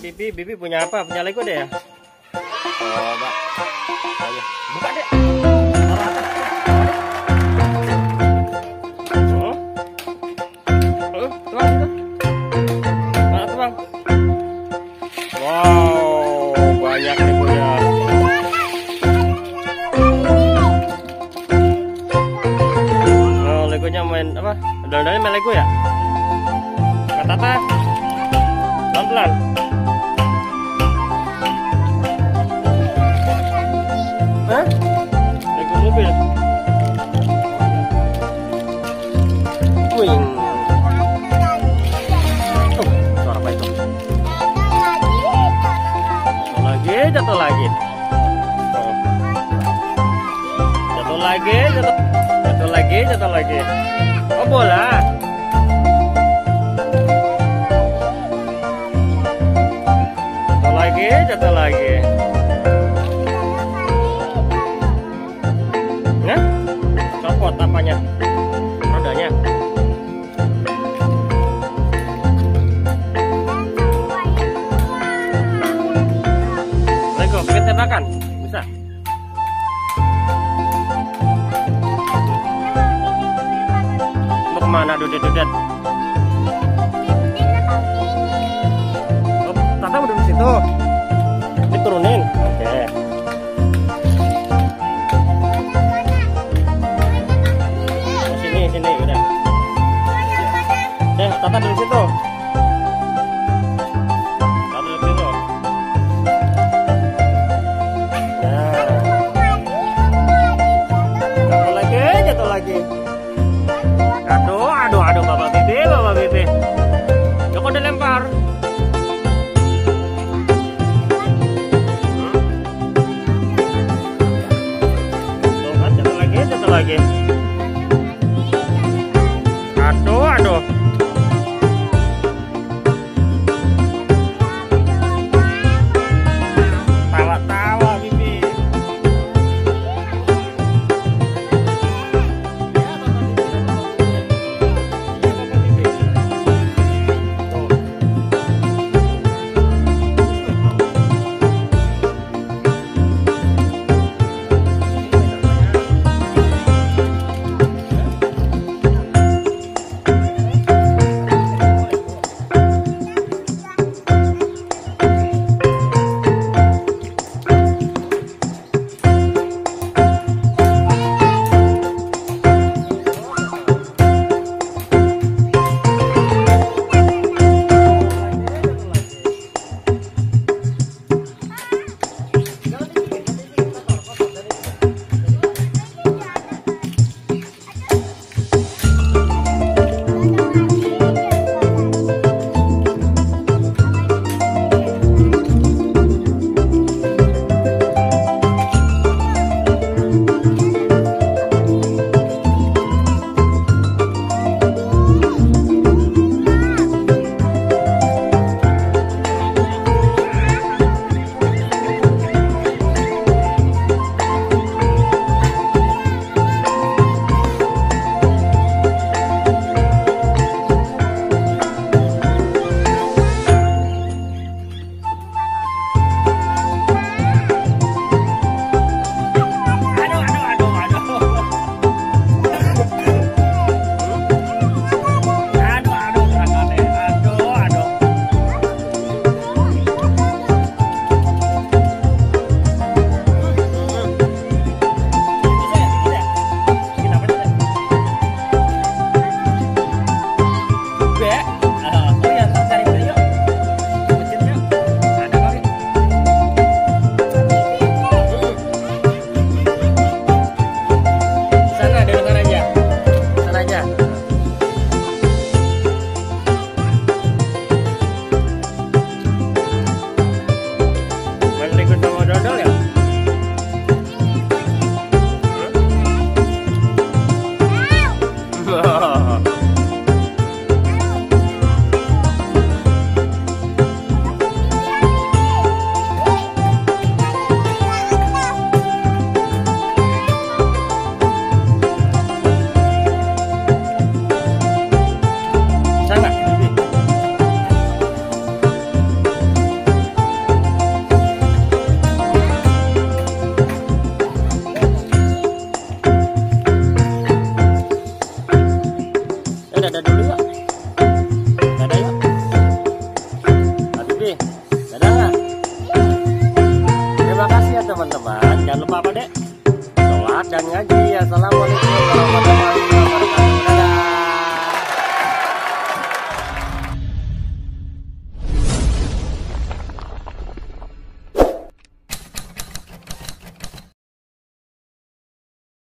Bibi punya apa? Punya Lego deh ya? Coba. Ayo, buka deh. Taruh atas. Tuang itu. Mana tuang? Wow, banyak Legonya. Oh, Legonya main apa? Dalam-dalamnya main Lego ya? Kak Tata, pelan-pelan. Hah? Lego mobil. Wing. Tuh, suara apa itu? Jatuh lagi. Oh. Jatuh lagi, jatuh lagi. Oh, bola. Jatuh lagi. Nah, copot apanya? Rodanya. Lego, pakai tembakan, bisa. Mau kemana, Dudet? Oh, Tata udah di situ. Diturunin, oke. Oh, sini udah. Tata dari situ. Jatuh lagi. Aduh, Bapak Bibi. Joko udah lempar. Jatuh lagi. Dadah nggak? Terima kasih ya teman-teman. Jangan lupa apa dek? Sholat dan ngaji. Assalamualaikum warahmatullahi wabarakatuh.